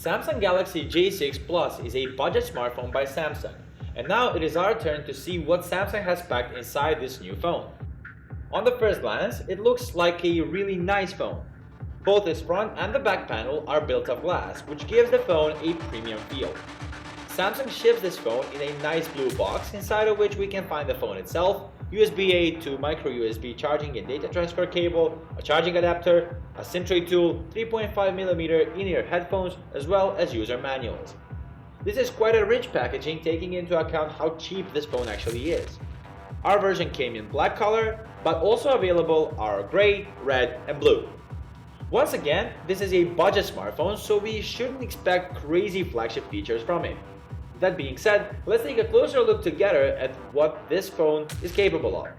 Samsung Galaxy J6 Plus is a budget smartphone by Samsung, and now it is our turn to see what Samsung has packed inside this new phone. On the first glance, it looks like a really nice phone. Both its front and the back panel are built of glass, which gives the phone a premium feel. Samsung ships this phone in a nice blue box, inside of which we can find the phone itself, USB-A to micro USB charging and data transfer cable, a charging adapter, a SIM tray tool, 3.5mm in-ear headphones, as well as user manuals. This is quite a rich packaging, taking into account how cheap this phone actually is. Our version came in black color, but also available are gray, red, and blue. Once again, this is a budget smartphone, so we shouldn't expect crazy flagship features from it. That being said, let's take a closer look together at what this phone is capable of.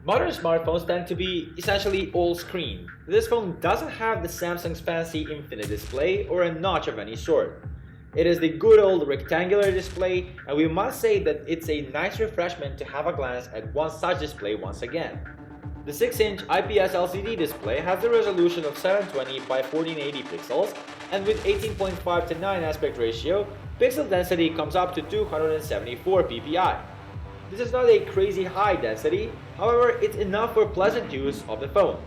Modern smartphones tend to be essentially all screen. This phone doesn't have the Samsung's fancy infinite display or a notch of any sort. It is the good old rectangular display, and we must say that it's a nice refreshment to have a glance at one such display once again. The 6-inch IPS LCD display has a resolution of 720 by 1480 pixels, and with 18.5:9 aspect ratio, pixel density comes up to 274 ppi. This is not a crazy high density, however it's enough for pleasant use of the phone.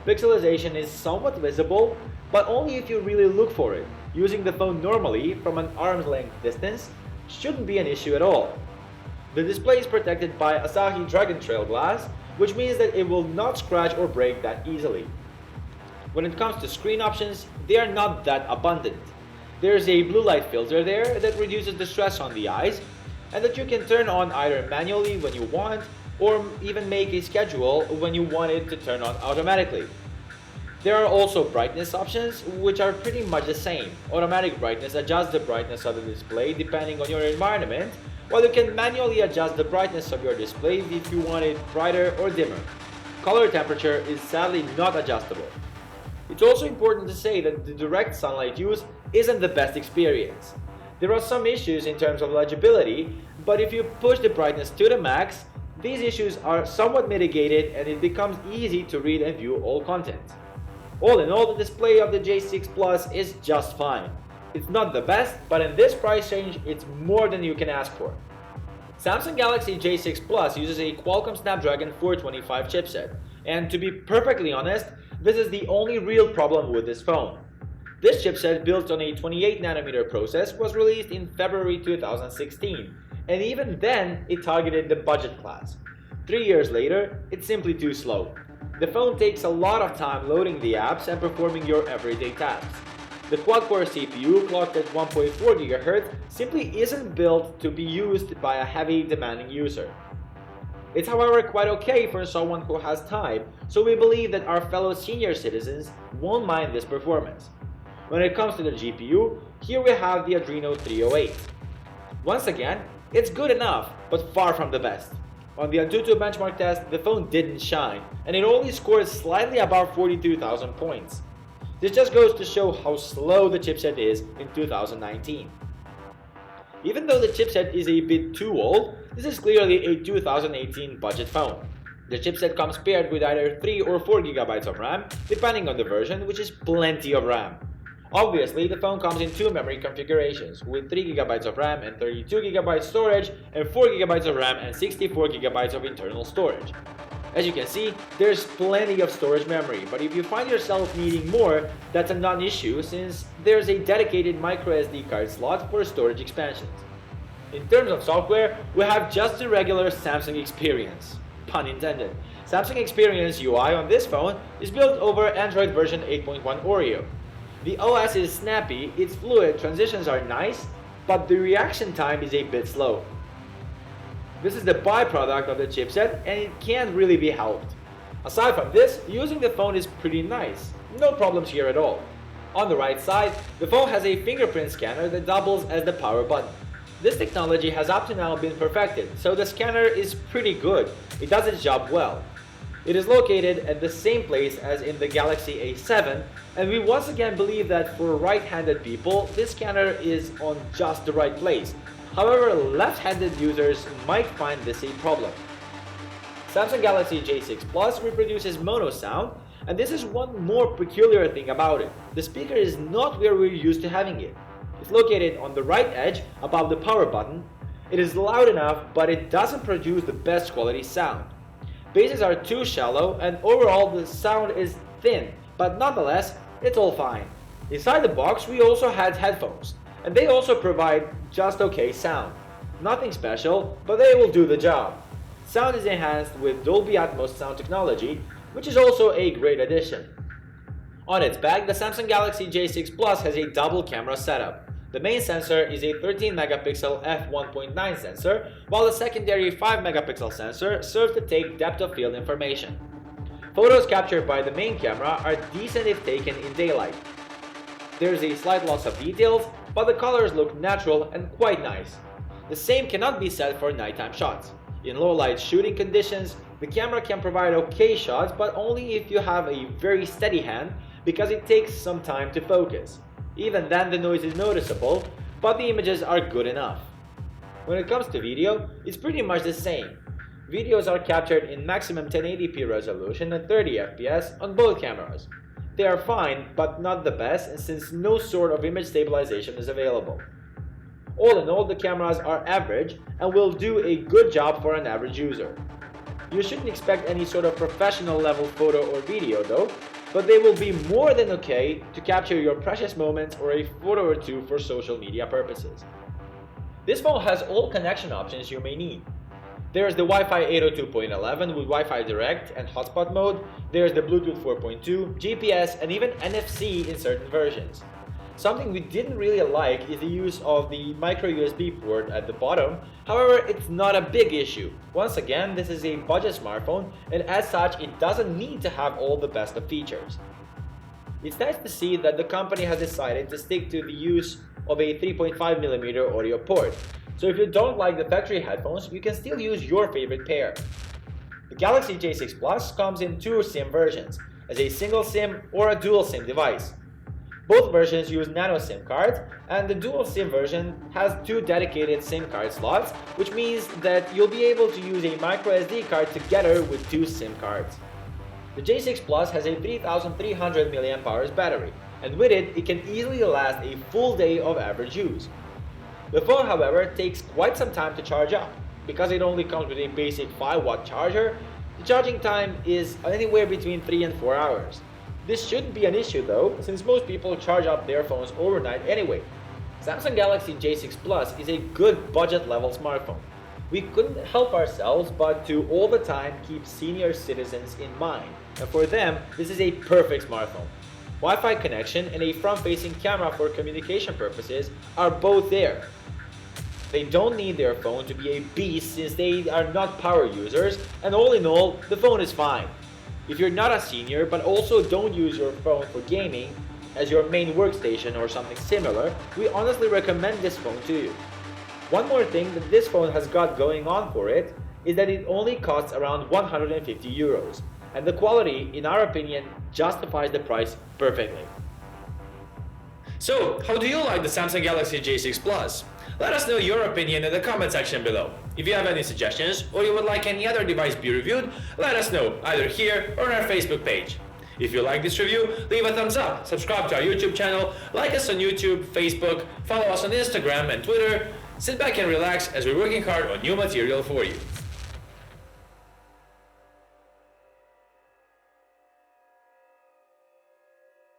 Pixelization is somewhat visible, but only if you really look for it. Using the phone normally from an arm's length distance shouldn't be an issue at all. The display is protected by Asahi Dragon Trail glass, which means that it will not scratch or break that easily. When it comes to screen options, they are not that abundant. There is a blue light filter there that reduces the stress on the eyes, and that you can turn on either manually when you want, or even make a schedule when you want it to turn on automatically. There are also brightness options, which are pretty much the same. Automatic brightness adjusts the brightness of the display depending on your environment, while you can manually adjust the brightness of your display if you want it brighter or dimmer. Color temperature is sadly not adjustable. It's also important to say that the direct sunlight use isn't the best experience. There are some issues in terms of legibility, but if you push the brightness to the max, these issues are somewhat mitigated and it becomes easy to read and view all content. All in all, the display of the J6 Plus is just fine. It's not the best, but in this price range, it's more than you can ask for. Samsung Galaxy J6 Plus uses a Qualcomm Snapdragon 425 chipset, and to be perfectly honest, this is the only real problem with this phone. This chipset, built on a 28nm process, was released in February 2016, and even then it targeted the budget class. 3 years later, it's simply too slow. The phone takes a lot of time loading the apps and performing your everyday tasks. The quad-core CPU, clocked at 1.4 GHz, simply isn't built to be used by a heavy, demanding user. It's however quite okay for someone who has time, so we believe that our fellow senior citizens won't mind this performance. When it comes to the GPU, here we have the Adreno 308. Once again, it's good enough, but far from the best. On the Antutu benchmark test, the phone didn't shine, and it only scored slightly above 42,000 points. This just goes to show how slow the chipset is in 2019. Even though the chipset is a bit too old, this is clearly a 2018 budget phone. The chipset comes paired with either 3 or 4 GB of RAM, depending on the version, which is plenty of RAM. Obviously, the phone comes in two memory configurations, with 3 GB of RAM and 32 GB storage, and 4 GB of RAM and 64 GB of internal storage. As you can see, there's plenty of storage memory, but if you find yourself needing more, that's a non-issue since there's a dedicated microSD card slot for storage expansions. In terms of software, we have just the regular Samsung Experience. Pun intended. Samsung Experience UI on this phone is built over Android version 8.1 Oreo. The OS is snappy, it's fluid, transitions are nice, but the reaction time is a bit slow. This is the byproduct of the chipset and it can't really be helped. Aside from this, using the phone is pretty nice. No problems here at all. On the right side, the phone has a fingerprint scanner that doubles as the power button. This technology has up to now been perfected, so the scanner is pretty good. It does its job well. It is located at the same place as in the Galaxy A7, and we once again believe that for right-handed people, this scanner is on just the right place. However, left-handed users might find this a problem. Samsung Galaxy J6 Plus reproduces mono sound, And this is one more peculiar thing about it. The speaker is not where we're used to having it. It's located on the right edge above the power button. It is loud enough, but it doesn't produce the best quality sound. Basses are too shallow, and overall the sound is thin, but nonetheless, it's all fine. Inside the box, we also had headphones, and they also provide just okay sound. Nothing special, but they will do the job. Sound is enhanced with Dolby Atmos sound technology, which is also a great addition. On its back, the Samsung Galaxy J6 Plus has a double camera setup. The main sensor is a 13 megapixel f1.9 sensor, while the secondary 5 megapixel sensor serves to take depth of field information. Photos captured by the main camera are decent if taken in daylight. There is a slight loss of details, but the colors look natural and quite nice. The same cannot be said for nighttime shots. In low light shooting conditions, the camera can provide okay shots, but only if you have a very steady hand, because it takes some time to focus. Even then, the noise is noticeable, but the images are good enough. When it comes to video, it's pretty much the same. Videos are captured in maximum 1080p resolution and 30 fps on both cameras. They are fine, but not the best, since no sort of image stabilization is available. All in all, the cameras are average and will do a good job for an average user. You shouldn't expect any sort of professional level photo or video though, but they will be more than okay to capture your precious moments or a photo or two for social media purposes. This phone has all connection options you may need. There's the Wi-Fi 802.11 with Wi-Fi Direct and hotspot mode, there's the Bluetooth 4.2, GPS, and even NFC in certain versions. Something we didn't really like is the use of the micro USB port at the bottom. However, it's not a big issue. Once again, this is a budget smartphone, and as such, it doesn't need to have all the best of features. It's nice to see that the company has decided to stick to the use of a 3.5mm audio port. So if you don't like the factory headphones, you can still use your favorite pair. The Galaxy J6 Plus comes in two SIM versions, as a single SIM or a dual SIM device. Both versions use nano SIM cards, and the dual SIM version has two dedicated SIM card slots, which means that you'll be able to use a micro SD card together with two SIM cards. The J6 Plus has a 3300 mAh battery, and with it, it can easily last a full day of average use. The phone, however, takes quite some time to charge up. Because it only comes with a basic 5-watt charger, the charging time is anywhere between 3 and 4 hours. This shouldn't be an issue though, since most people charge up their phones overnight anyway. Samsung Galaxy J6 Plus is a good budget level smartphone. We couldn't help ourselves but to all the time keep senior citizens in mind, and for them, this is a perfect smartphone. Wi-Fi connection and a front-facing camera for communication purposes are both there. They don't need their phone to be a beast since they are not power users, and all in all, the phone is fine. If you're not a senior but also don't use your phone for gaming as your main workstation or something similar, we honestly recommend this phone to you. One more thing that this phone has got going on for it is that it only costs around 150 euros, and the quality, in our opinion, justifies the price perfectly. So, how do you like the Samsung Galaxy J6 Plus? Let us know your opinion in the comment section below. If you have any suggestions or you would like any other device be reviewed, let us know either here or on our Facebook page. If you like this review, leave a thumbs up, subscribe to our YouTube channel, like us on YouTube, Facebook, follow us on Instagram and Twitter. Sit back and relax as we're working hard on new material for you.